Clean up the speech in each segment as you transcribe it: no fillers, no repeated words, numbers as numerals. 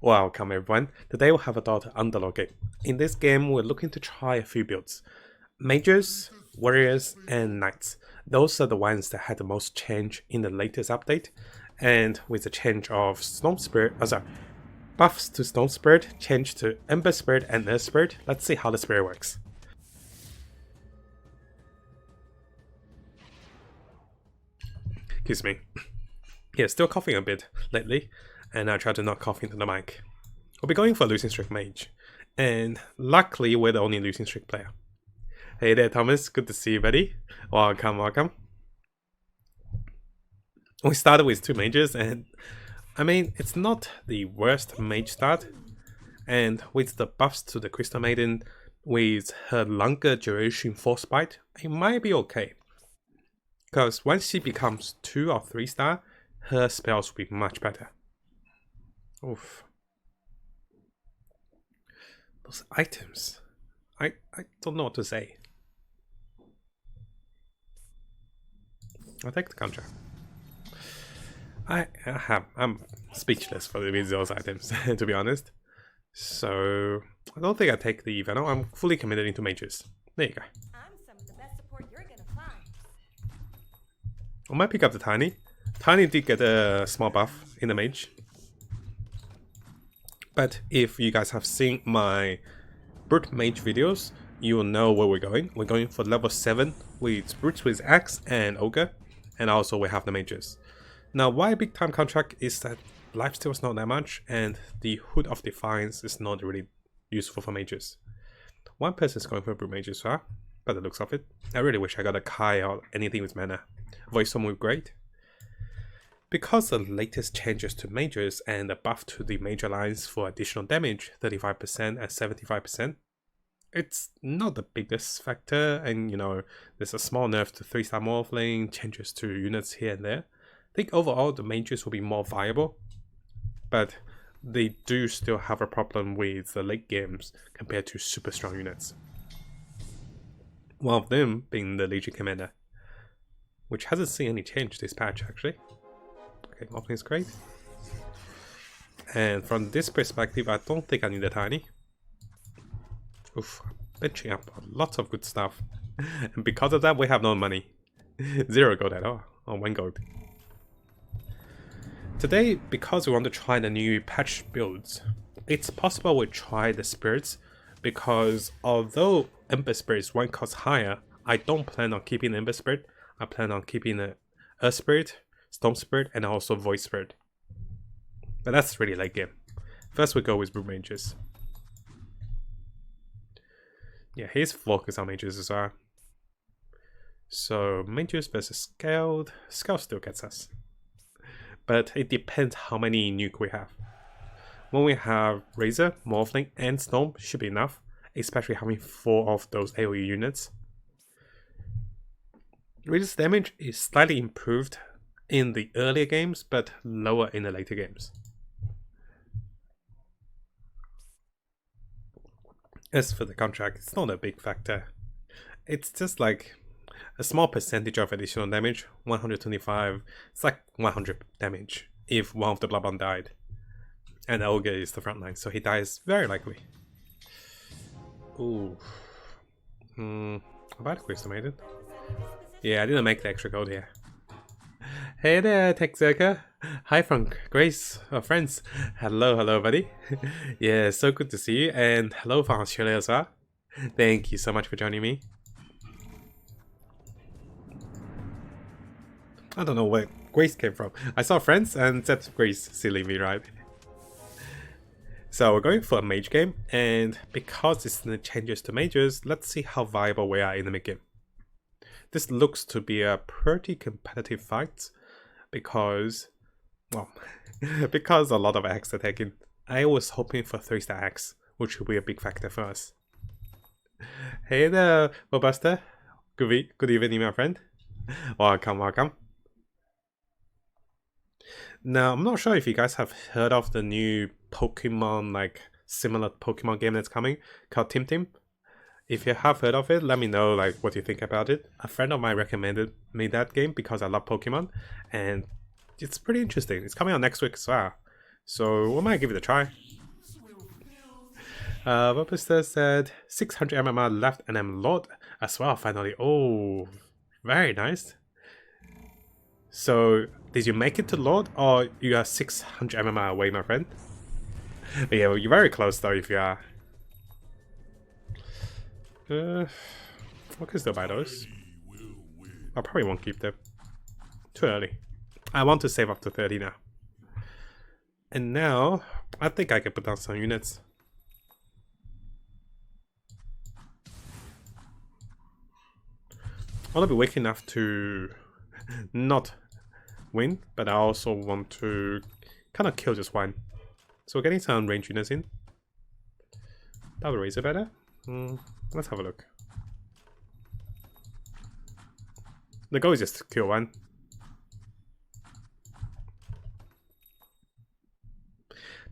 Welcome everyone. Today we'll have a Dota Underlords game. In this game we're looking to try a few builds. Mages, warriors and knights. Those are the ones that had the most change in the latest update. And with the change of Storm Spirit, buffs to Storm Spirit, change to Ember Spirit and Earth Spirit, let's see how the Spirit works. Excuse me. Yeah, still coughing a bit lately, and I try to not cough into the mic. We'll be going for losing streak mage, and luckily we're the only losing streak player. Hey there Thomas, good to see you buddy. Welcome. We started with 2 mages, and I mean it's not the worst mage start, and with the buffs to the Crystal Maiden, with her longer duration force bite, it might be okay. Because once she becomes 2 or 3 star, her spells will be much better. Oof. Those items. I don't know what to say. I'll take the contract. I'm speechless for those items, to be honest. So I don't think I take the Venom. I'm fully committed into mages. There you go. I'm some of the best support you're gonna find. I might pick up the Tiny. Tiny did get a small buff in the mage. But if you guys have seen my Brute Mage videos, you will know where we're going. We're going for level 7 with Brutes with Axe and Ogre. And also we have the mages. Now why big time contract is that lifesteal is not that much and the Hood of Defiance is not really useful for mages. One person is going for Brute Mage as well, by the looks of it. I really wish I got a Kai or anything with mana. Voice Storm would be great. Because of the latest changes to mages and the buff to the major lines for additional damage, 35% and 75%, it's not the biggest factor, and you know, there's a small nerf to 3-star Morphling, changes to units here and there. I think overall the mages will be more viable, but they do still have a problem with the late games compared to super strong units. One of them being the Legion Commander, which hasn't seen any change this patch actually. Okay, Morphling is great. And from this perspective, I don't think I need a Tiny. Oof, benching up lots of good stuff. And because of that, we have no money. 0 gold at all, or 1 gold. Today, because we want to try the new patch builds, it's possible we try the spirits, because although Ember Spirit's 1 cost higher, I don't plan on keeping Ember Spirit. I plan on keeping the Earth Spirit, Storm Spirit, and also Void Spirit. But that's really late game. First we go with Brute Mages. Yeah, here's focus on mages as well. So mages versus scaled. Scaled still gets us. But it depends how many nuke we have. When we have Razor, Morphling, and Storm should be enough, especially having 4 of those AoE units. Razor's damage is slightly improved in the earlier games, but lower in the later games. As for the contract, it's not a big factor. It's just like a small percentage of additional damage, 125, it's like 100 damage if one of the Bloodbound died. And Ogre is the front line, so he dies very likely. Ooh. About Crystal Maiden. Yeah, I didn't make the extra gold here. Hey there, TechZerka. Hi from Grace, friends. Hello buddy. Yeah, so good to see you, and hello from Australia as well. Thank you so much for joining me. I don't know where Grace came from. I saw friends and said Grace, silly me, right? So we're going for a mage game, and because it's the changes to mages, let's see how viable we are in the mid game. This looks to be a pretty competitive fight, because, well, because a lot of axe attacking. I was hoping for 3-star axe, which will be a big factor for us. Hey there, Robusta. Good evening, my friend. Welcome. Now, I'm not sure if you guys have heard of the new Pokemon, like similar Pokemon game that's coming called Tim. If you have heard of it, let me know like what you think about it. A friend of mine recommended me that game because I love Pokemon, and it's pretty interesting. It's coming out next week as well, so we might give it a try. Robusta said 600 MMR left and I'm Lord as well, finally. Oh, very nice. So, did you make it to Lord or you are 600 MMR away, my friend? But yeah, well, you're very close though if you are. I can still buy those. I probably won't keep them. Too early. I want to save up to 30 now. And now, I think I can put down some units. I want to be weak enough to not win, but I also want to kind of kill this one. So we're getting some range units in. That would raise it better. Let's have a look. The goal is just to kill one.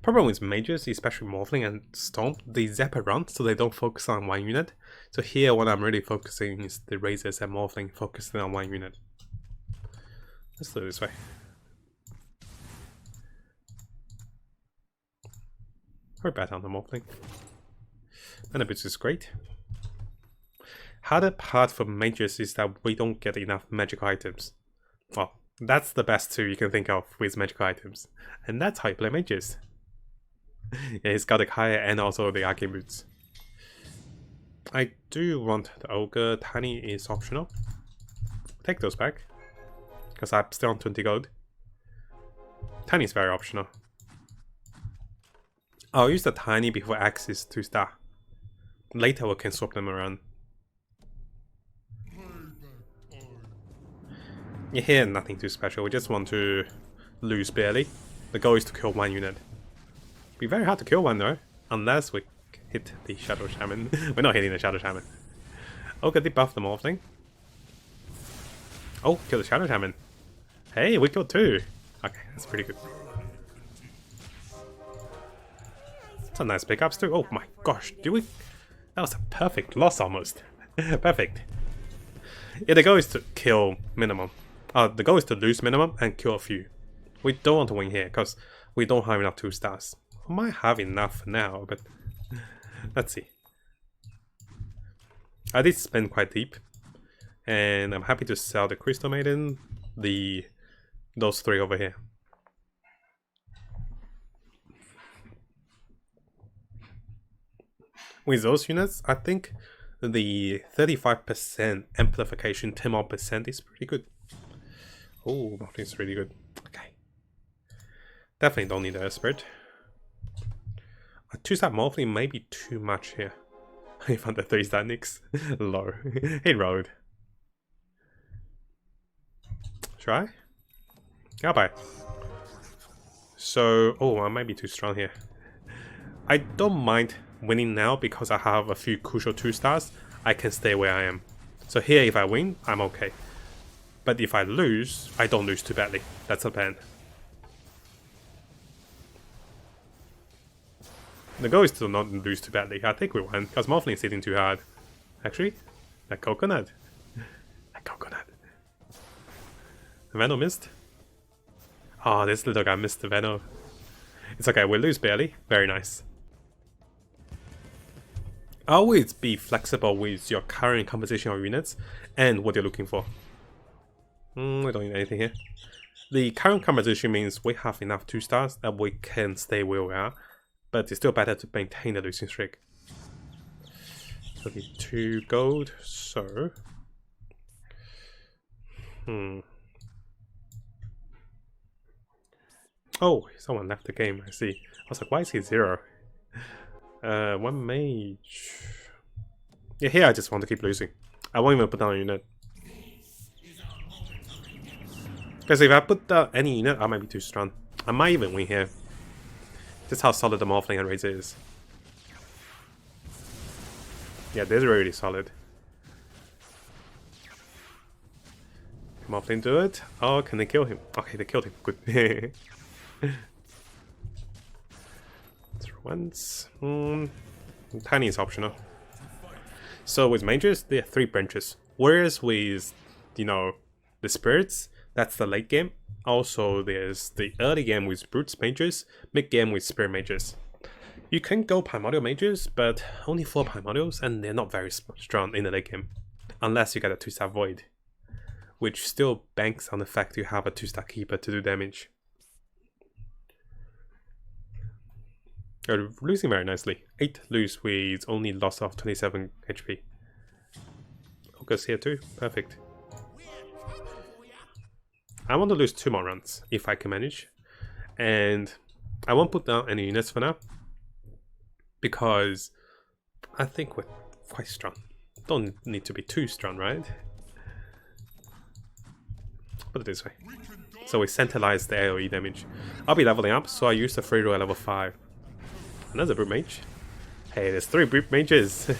Problem with mages, especially Morphling and Storm, they zap around so they don't focus on one unit. So here what I'm really focusing is the Razors and Morphling focusing on one unit. Let's do it this way. We're better on the Morphling. And the boots is great. Harder part for mages is that we don't get enough magical items. Well, that's the best two you can think of with magical items. And that's how you play mages. Yeah, he's got the Kaya and also the Arcane Boots. I do want the Ogre. Tiny is optional. Take those back. Because I'm still on 20 gold. Tiny is very optional. I'll use the Tiny before Axe is 2-star. Later we can swap them around. Yeah, here nothing too special. We just want to lose barely. The goal is to kill one unit. Be very hard to kill one though, unless we hit the Shadow Shaman. We're not hitting the Shadow Shaman. Oh, get debuff the Morphling. Oh, kill the Shadow Shaman. Hey, we killed two. Okay, that's pretty good. Some nice pickups too. Oh my gosh, do we? That was a perfect loss almost. Perfect. Yeah, the goal is to kill minimum. The goal is to lose minimum and kill a few. We don't want to win here because we don't have enough 2-stars. I might have enough now, but let's see. I did spend quite deep, and I'm happy to sell the Crystal Maiden, those three over here. With those units, I think the 35% amplification, 10% is pretty good. Oh, it's really good. Okay. Definitely don't need a Spirit. A 2-star Morphling may be too much here. I found the 3-star Nyx. Low. He rolled. Try? Yeah, bye. So, oh, I might be too strong here. I don't mind winning now because I have a few crucial 2-stars. I can stay where I am. So here, if I win, I'm okay. But if I lose, I don't lose too badly. That's the plan. The goal is to not lose too badly. I think we won, because Morphling is hitting too hard. Actually, that coconut. That coconut. The Venom missed. Oh, this little guy missed the Venom. It's okay, we lose barely. Very nice. Always be flexible with your current composition of units and what you're looking for. We don't need anything here. The current composition means we have enough 2-stars that we can stay where we are, but it's still better to maintain the losing streak. So need 2 gold, so... Oh, someone left the game, I see. I was like, why is he 0? 1 mage... Yeah, here I just want to keep losing. I won't even put down a unit. Because if I put down any unit, I might be too strong. I might even win here. Just how solid the Morphling and Razor is. Yeah, this is really solid. Morphling do it. Oh, can they kill him? Okay, they killed him. Good. Once. Tiny is optional. So with mages, there are 3 branches. Whereas with, you know, the spirits, that's the late game. Also, there's the early game with brutes mages, mid game with spirit mages. You can go primordial mages, but only 4 primordials, and they're not very strong in the late game. Unless you get a 2-star void, which still banks on the fact you have a 2-star keeper to do damage. You're losing very nicely. 8 lose with only loss of 27 HP. Ogre's here too, perfect. I want to lose 2 more runs, if I can manage. And I won't put down any units for now, because I think we're quite strong. Don't need to be too strong, right? Put it this way. So we centralize the AoE damage. I'll be leveling up, so I use the free roll at level 5. Another brute mage. Hey, there's 3 brute mages.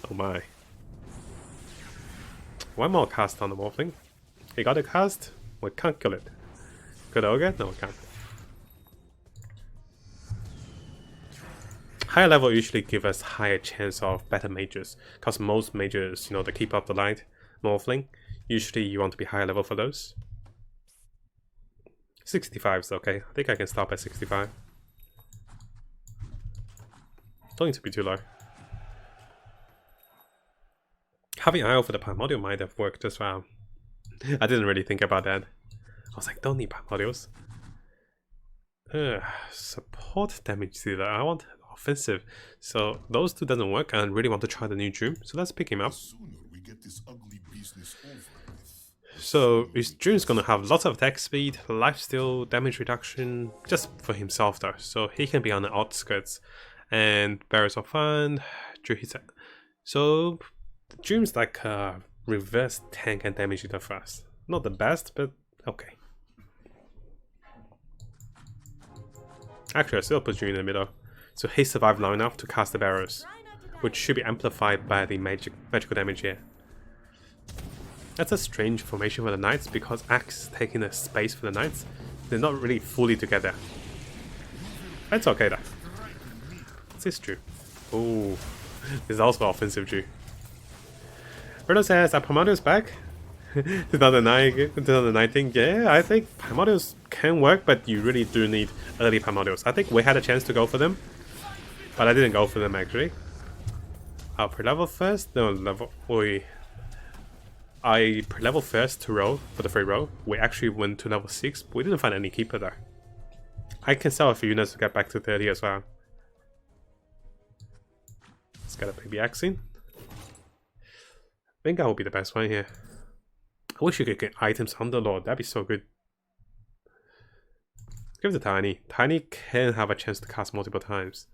Oh my. One more cast on the morphling. He got a cast. We can't kill it. Good ogre? No, we can't. Higher level usually give us higher chance of better mages, because most mages, you know, the keep up the light, morphling, usually you want to be higher level for those. 65 is okay. I think I can stop at 65. Don't need to be too low. Having IO for the primordial might have worked as well. I didn't really think about that. I was like, don't need primordials. Support damage dealer. I want offensive. So those 2 doesn't work. I really want to try the new Doom. So let's pick him up. So his Doom's gonna have lots of attack speed, lifesteal, damage reduction, just for himself though. So he can be on the outskirts. And Barrels of Fun, DRUID. So Doom's like a reverse tank and damage eater fast. Not the best, but okay. Actually, I still put Doom in the middle. So he survived long enough to cast the barrels, which should be amplified by the magical damage here. That's a strange formation for the knights, because Axe is taking the space for the knights. They're not really fully together. That's okay though. What's this Drew? Oh, this is also offensive Drew. Riddle says, are primordials back? 2019, yeah, I think primordials can work, but you really do need early primordials. I think we had a chance to go for them, but I didn't go for them actually. I'll pre-level first, no level, I pre-level first to roll for the free roll. We actually went to level 6, but we didn't find any keeper there. I can sell a few units to get back to 30 as well. Let's get a baby axe in. I think that will be the best one here. I wish you could get items Underlord, that'd be so good. Give it to Tiny. Tiny can have a chance to cast multiple times.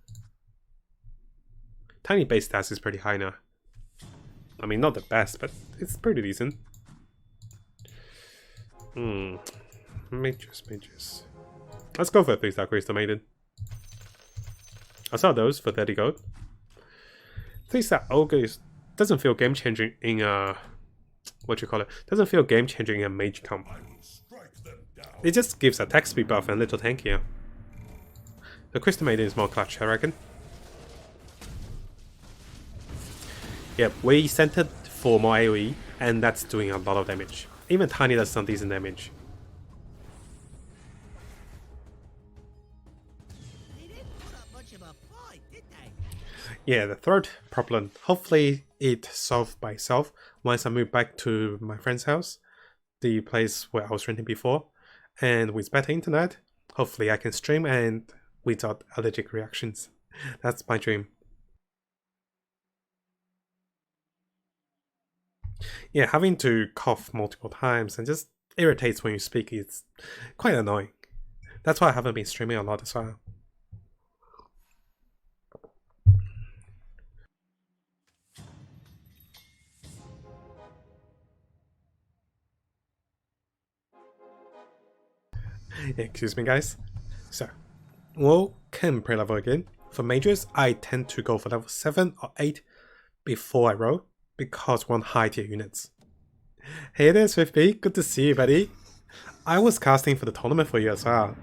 Tiny base stats is pretty high now. I mean, not the best, but it's pretty decent. Mages. Let's go for a 3-star Crystal Maiden. I saw those for 30 gold. 3-star Ogre doesn't feel game changing in a doesn't feel game changing in a mage comp. It just gives attack speed buff and a little tankier. The Crystal Maiden is more clutch, I reckon. Yep, we centered for more AoE, and that's doing a lot of damage. Even Tiny does some decent damage. Yeah, the third problem, hopefully it solved by itself once I move back to my friend's house, the place where I was renting before, and with better internet, hopefully I can stream and without allergic reactions. That's my dream. Yeah, having to cough multiple times and just irritates when you speak, it's quite annoying. That's why I haven't been streaming a lot as well. Excuse me guys. So, we'll can pre-level again. For mages, I tend to go for level 7 or 8 before I roll, because we're on high tier units. Hey there Swiftby, good to see you buddy. I was casting for the tournament for you as well.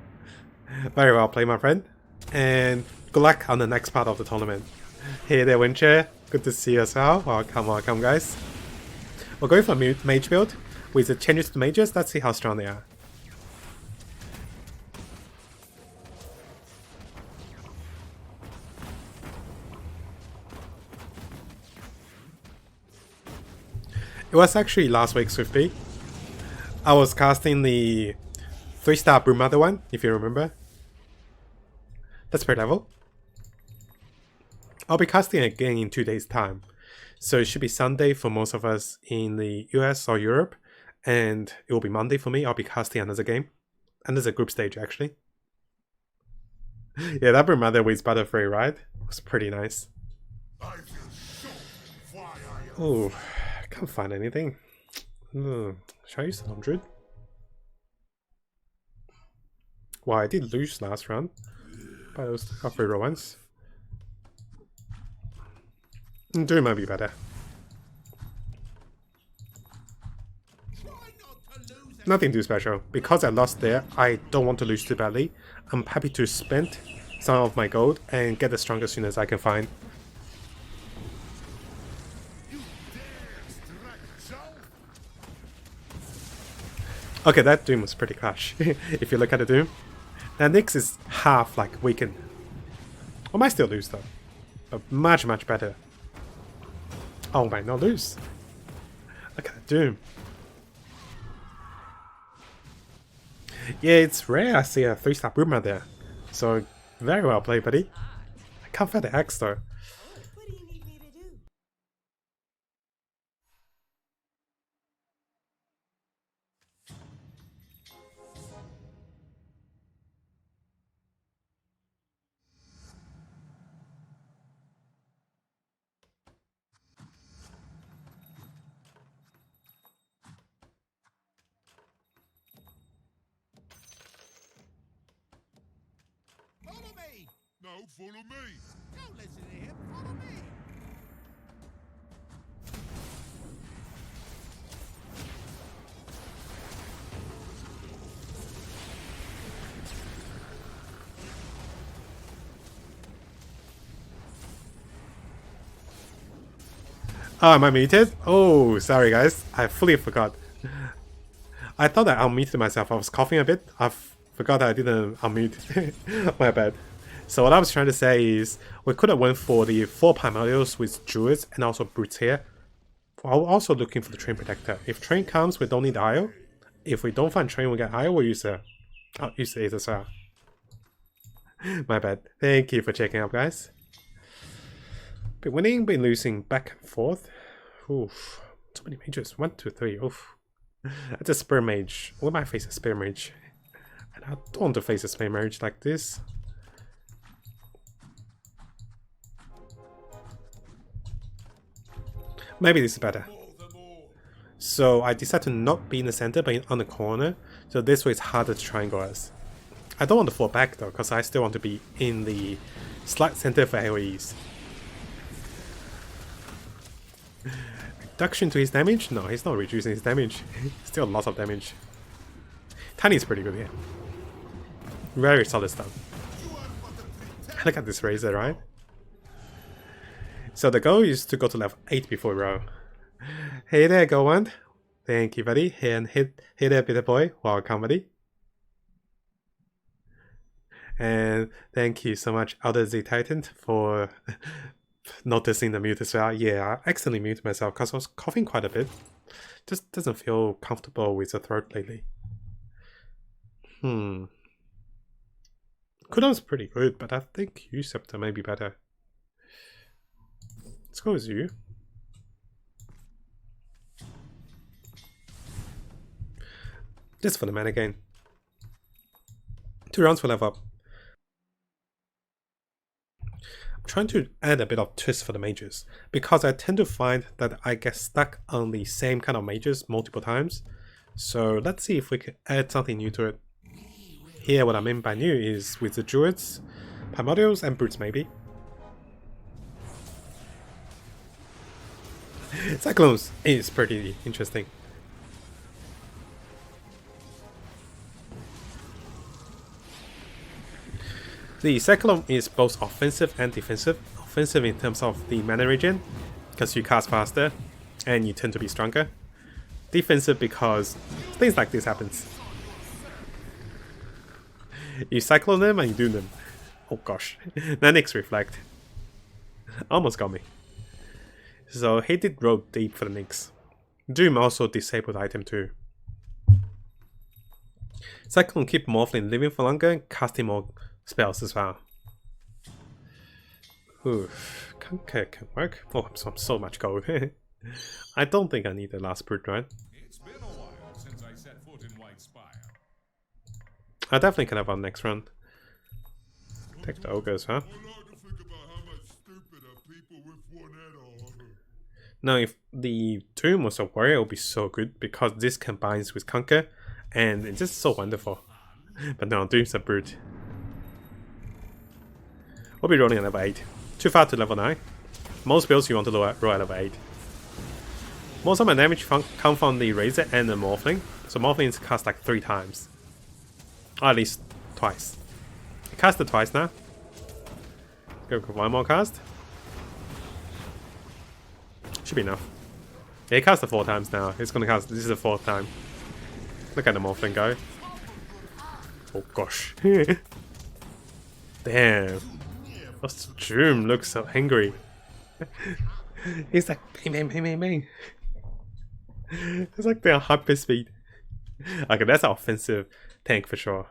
Very well played my friend, and good luck on the next part of the tournament. Hey there Windchair, good to see you as well. Welcome guys. We're going for a mage build with the changes to mages. Let's see how strong they are. It was actually last week's Swiftby. I was casting the 3-star Broodmother one, if you remember. That's per level. I'll be casting again in 2 days' time. So it should be Sunday for most of us in the US or Europe. And it will be Monday for me. I'll be casting another game. Another group stage, actually. Yeah, that Broodmother with Butterfree, right? Was pretty nice. Oh, I can't find anything. Should I use the non-druid? Well, I did lose last round. But it was halfway row once. Druid might be better. Nothing too special. Because I lost there, I don't want to lose too badly. I'm happy to spend some of my gold and get the strongest units I can find. Okay, that Doom was pretty clutch. If you look at the Doom. That Nyx is half like weakened. I might still lose though. But much, much better. Oh, might not lose. Look at the Doom. Yeah, it's rare I see a 3-star Broodmother there. So, very well played, buddy. I can't find the axe though. What do you need me to do? Follow me! No, follow me! Don't listen to him, follow me! Oh, am I muted? Oh, sorry guys. I fully forgot. I thought I unmuted myself. I was coughing a bit. I forgot I didn't unmute. My bad. So what I was trying to say is, we could have went for the 4 Primordials with Druids and also Brutes here. I'm also looking for the Train Protector. If Train comes, we don't need the IO. If we don't find Train, we get IO, we'll use the... Oh, use the 8 as well. My bad. Thank you for checking up, guys. Been winning, been losing back and forth. Oof. Too many mages. 1, 2, 3. Oof. That's a SPIRE Mage. We might face a SPIRE Mage. And I don't want to face a SPIRE Mage like this. Maybe this is better. So I decided to not be in the center but on the corner. So this way it's harder to triangle us. I don't want to fall back though, because I still want to be in the slight center for AoEs. Reduction to his damage? No, he's not reducing his damage. Still lots of damage. Tiny is pretty good here. Very solid stuff. Look at this Razor, right? So the goal is to go to level 8 before row. Hey there, Go One. Thank you, buddy. And hey there, Bitter Boy. Welcome, buddy. And thank you so much, Elder Z Titan, for noticing the mute as well. Yeah, I accidentally muted myself because I was coughing quite a bit. Just doesn't feel comfortable with the throat lately. Cooldown's pretty good, but I think Uceptor may be better. Let's go with you. Just for the mana gain. 2 rounds for level up. I'm trying to add a bit of twist for the mages, because I tend to find that I get stuck on the same kind of mages multiple times. So let's see if we can add something new to it. Here what I mean by new is with the Druids, Primordials and Brutes maybe. Cyclones is pretty interesting. The Cyclone is both offensive and defensive. Offensive in terms of the mana regen, because you cast faster and you tend to be stronger. Defensive because things like this happens. You cyclone them and you doom them. Oh gosh. Nanix Reflect. Almost got me. So he did roll deep for the Nyx. Doom also disabled item too. So I can keep Morphling living for longer and casting more spells as well. Oof, Conquer can work. Oh, I'm so much gold. I don't think I need the last brute, right? It's been a while since I set foot in White Spire. I definitely can have one next round. Take the ogre as well. I like to think about how much stupider people with one head are. Now, if the Doom was a warrior, it would be so good because this combines with Conquer, and it's just so wonderful. But no, Doom's a brute. We'll be rolling at level 8. Too far to level 9. Most builds you want to roll at level 8. Most of my damage come from the Razor and the Morphling. So Morphling is cast like 3 times. Or at least twice. I cast it twice now. Go for one more cast. Should be enough. Yeah, he cast it 4 times now. He's gonna cast. This is the 4th time. Look at the Morphling go. Oh gosh. Damn. This Doom looks so angry. He's like bang bang bang bang bang. It's like they're hyper speed. Okay, that's an offensive tank for sure.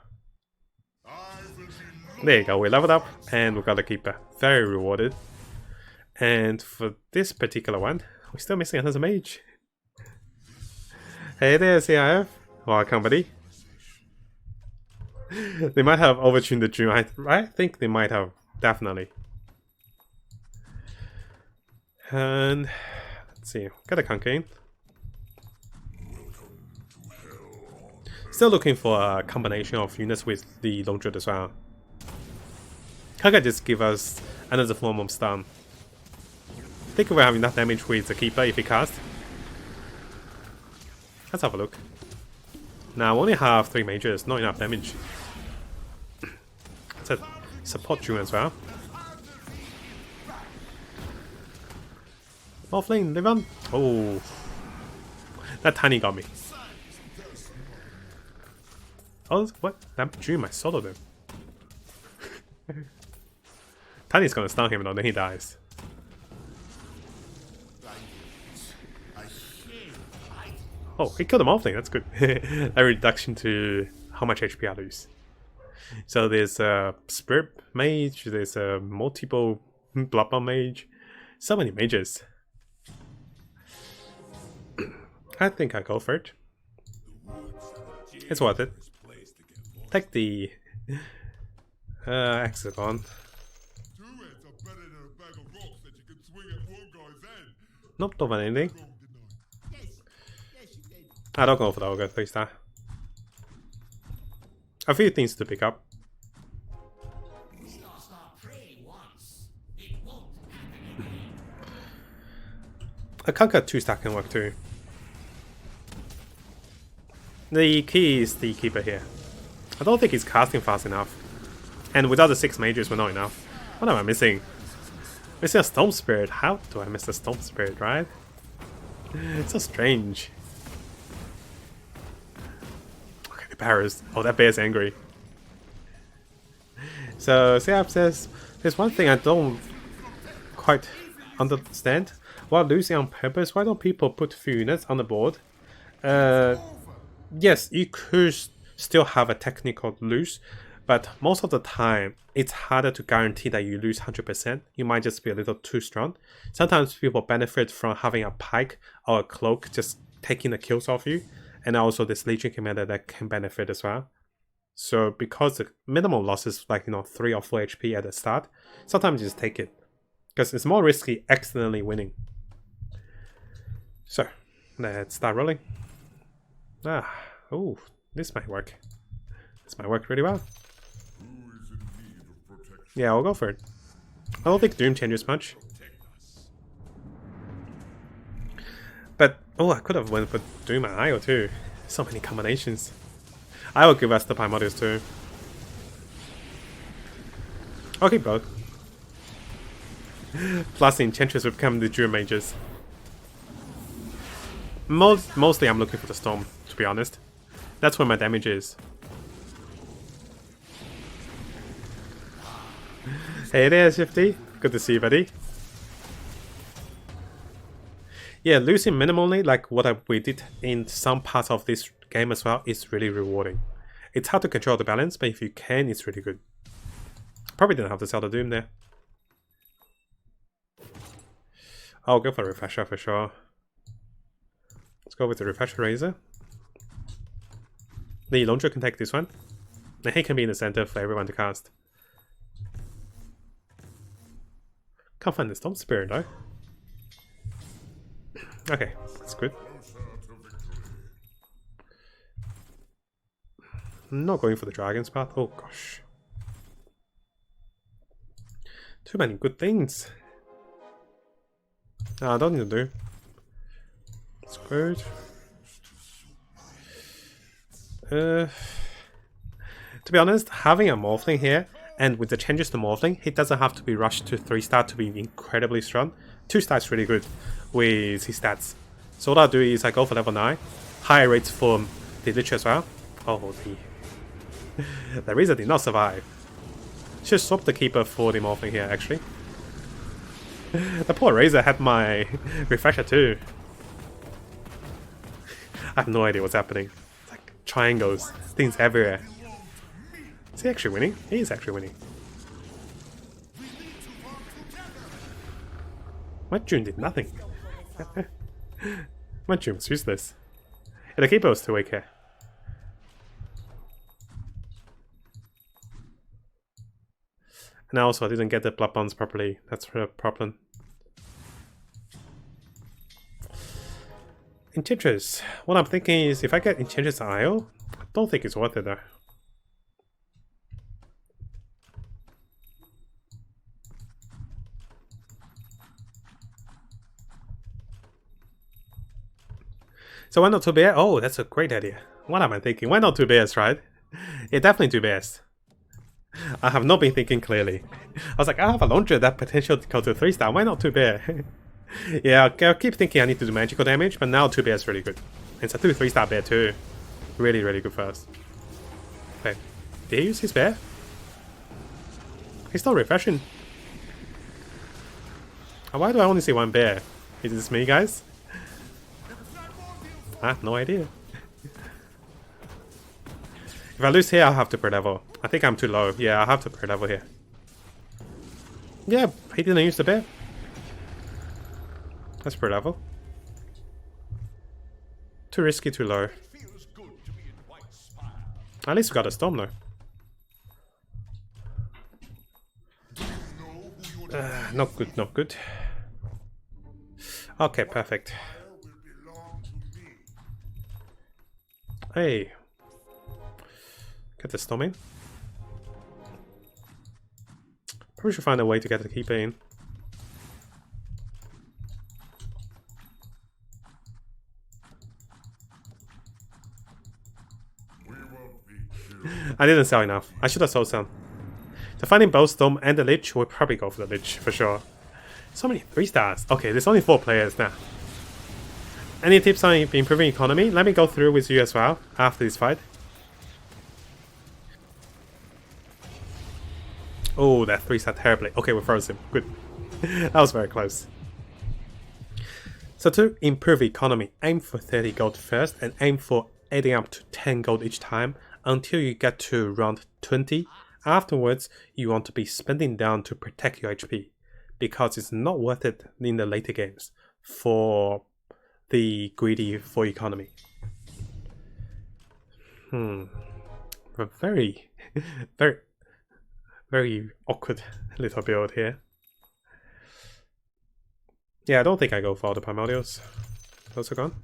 There you go, we leveled up and we got a keeper. Very rewarded. And for this particular one, we're still missing another mage. Hey there, CIF. Welcome, buddy. They might have overtuned the Doom. I think they might have, definitely. And let's see, got a Conquering. Still looking for a combination of units with the Long Druid as well. Conquer just give us another form of stun. I think we have enough damage with the Keeper if he cast. Let's have a look. Now we only have 3 mages, not enough damage. It's a support Druid as well. Morphling, live on. Oh, that Tiny got me. Oh, what? That Druid, I soloed him. Tiny's gonna stun him and then he dies. Oh, he killed the Morphling, that's good. A reduction to how much HP I lose. So there's a SPIRE Mage, there's a multiple Bloodborne Mage. So many mages. I think I go for it. It's worth it. Take the Hexagon. Nope, don't want anything. I don't go for the Ogre 3-star. A few things to pick up. A Conquer 2-star can work too. The key is the Keeper here. I don't think he's casting fast enough. And without the 6 mages, we're not enough. What am I missing? Missing a Storm Spirit. How do I miss a Storm Spirit, right? It's so strange. Okay, the bears. Oh, that bear's angry. So, Seab says, there's one thing I don't quite understand. While losing on purpose, why don't people put few units on the board? Yes, you could still have a technical lose, but most of the time, it's harder to guarantee that you lose 100%. You might just be a little too strong. Sometimes people benefit from having a pike or a cloak just taking the kills off you, and also this Legion commander that can benefit as well. So because the minimum loss is like 3 or 4 HP at the start, sometimes you just take it, because it's more risky accidentally winning. So let's start rolling. Oh, this might work. This might work really well. Yeah, I'll go for it. I don't think Doom changes much. But, oh, I could have went for Doom and IO too. So many combinations. I will give us the Primordials too. I'll keep both. Plus the Enchantress will become the Druid Mages. Mostly I'm looking for the Storm, to be honest. That's where my damage is. Hey there, Shifty. Good to see you, buddy. Yeah, losing minimally, like what we did in some parts of this game as well, is really rewarding. It's hard to control the balance, but if you can, it's really good. Probably didn't have to sell the Doom there. I'll go for Refresher for sure. Let's go with the Refresher Razor. The Launcher can take this one. And he can be in the center for everyone to cast. Can't find the Storm Spirit though. Okay, that's good. I'm not going for the Dragon's Path. Oh gosh. Too many good things. I don't need to do. It's good. To be honest, having a Morphling here, and with the changes to Morphling, he doesn't have to be rushed to 3-star to be incredibly strong. 2-star is really good with his stats. So what I'll do is I go for level 9, higher rates for the Lich as well. Oh, the Razor did not survive. Should swap the Keeper for the Morphling here, actually. The poor Razor had my Refresher too. I have no idea what's happening. It's like triangles, things everywhere. Is he actually winning? He is actually winning. My June did nothing. My June was useless. And the Keeper was too weak here. And also I didn't get the blood bonds properly. That's a problem. Enchantress. What I'm thinking is if I get Enchantress IO, I don't think it's worth it though. So why not 2 bear? Oh, that's a great idea. What am I thinking? Why not 2 bears, right? Yeah, definitely 2 bears. I have not been thinking clearly. I was like, I have a launcher that potential to go to 3-star. Why not 2 bear? Yeah, I'll keep thinking I need to do magical damage, but now 2 bear is really good. It's a 2-3-star bear too. Really, really good for us. Okay, did he use his bear? He's still refreshing. Why do I only see 1 bear? Is this me, guys? I have no idea. If I lose here, I'll have to pre-level. I think I'm too low. Yeah, I'll have to pre-level here. Yeah, he didn't use the bear. That's pre-level. Too risky, too low. At least we got a storm though. Not good, not good. Okay, perfect. Hey. Get the storm in. Probably should find a way to get the Keeper in. I didn't sell enough. I should have sold some. So finding both Storm and the Lich, we'll probably go for the Lich for sure. So many 3-stars. Okay, there's only 4 players now. Any tips on improving economy? Let me go through with you as well after this fight. Oh, that 3-star terribly. Okay, we froze him. Good. That was very close. So to improve economy, aim for 30 gold first and aim for adding up to 10 gold each time until you get to round 20. Afterwards, you want to be spending down to protect your HP because it's not worth it in the later games for the greedy for economy. A very, very awkward little build here. Yeah, I don't think I go for all the primordials. Those are gone.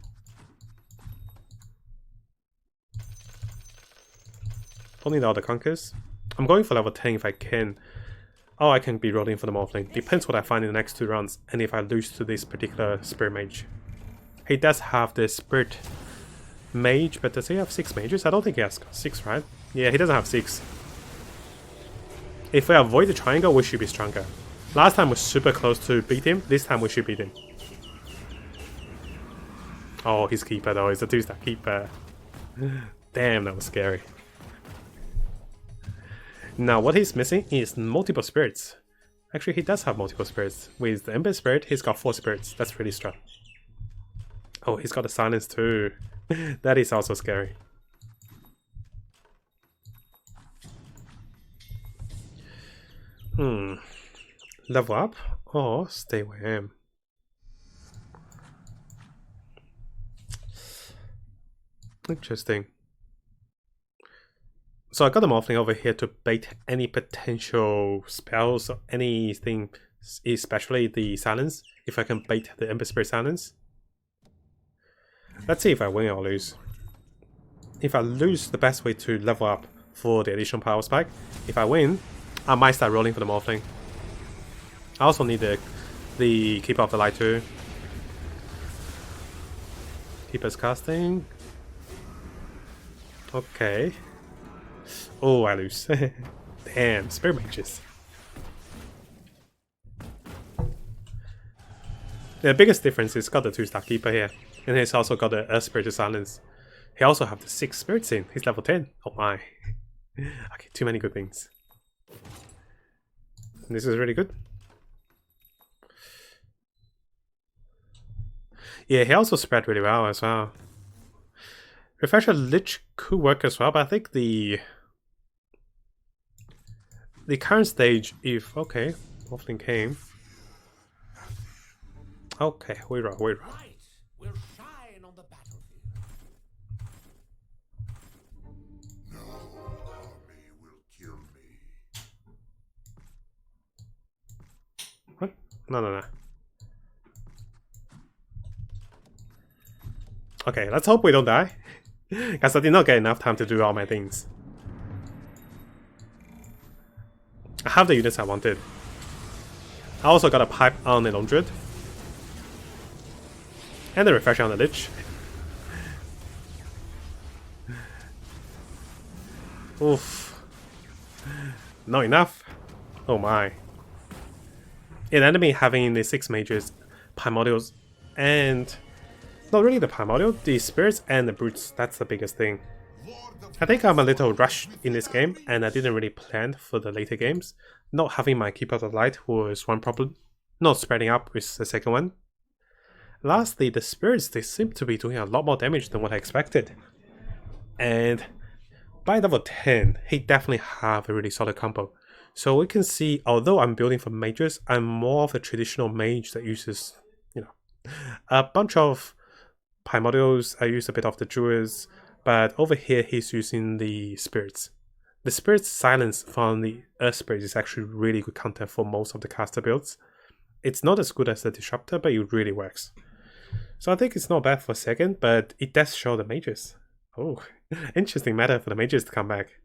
Don't need all the conquers. I'm going for level 10 if I can. Oh, I can be rolling for the Morphling. Depends what I find in the next 2 rounds and if I lose to this particular Spirit Mage. He does have the Spirit Mage, but does he have 6 mages? I don't think he has 6, right? Yeah, he doesn't have 6. If we avoid the triangle, we should be stronger. Last time we were super close to beat him. This time we should beat him. Oh, his Keeper though. He's a 2-star Keeper. Damn, that was scary. Now, what he's missing is multiple spirits. Actually, he does have multiple spirits. With the Ember Spirit, he's got 4 spirits. That's really strong. Oh, he's got the silence too. That is also scary. Level up or stay where I am? Interesting. So I got the Morphling over here to bait any potential spells or anything, especially the silence. If I can bait the Ember Spirit silence. Let's see if I win or lose. If I lose, the best way to level up for the additional power spike. If I win, I might start rolling for the Morphling. I also need the Keeper of the Light too. Keeper's casting. Okay. Oh, I lose. Damn, Spirit Mages. The biggest difference is got the 2-star Keeper here. And he's also got the Earth Spirit to silence. He also have the 6 Spirits in. He's level 10. Oh my. Okay, too many good things. This is really good. Yeah, he also spread really well as well. Refresher Lich could work as well, but I think the current stage, if okay, Morphling came. Okay, we roll. Light will shine on the battlefield. No army will kill me. What? No. Okay, let's hope we don't die. Because I did not get enough time to do all my things. I have the units I wanted. I also got a pipe on the Lone Druid. And the refresher on the Lich. Oof. Not enough. Oh my. An enemy having the 6 mages, primordials, and not really the primordial, the spirits and the brutes, that's the biggest thing. I think I'm a little rushed in this game and I didn't really plan for the later games. Not having my Keeper of the Light was one problem. Not spreading up is the second one. Lastly, the spirits, they seem to be doing a lot more damage than what I expected. And by level 10, he definitely have a really solid combo. So we can see, although I'm building for mages, I'm more of a traditional mage that uses, you know, a bunch of primordials. I use a bit of the druids, but over here he's using the spirits. The spirits silence from the earth spirits is actually really good content for most of the caster builds. It's not as good as the disruptor, but it really works. So I think it's not bad for a second, but it does show the mages. Oh, interesting meta for the mages to come back.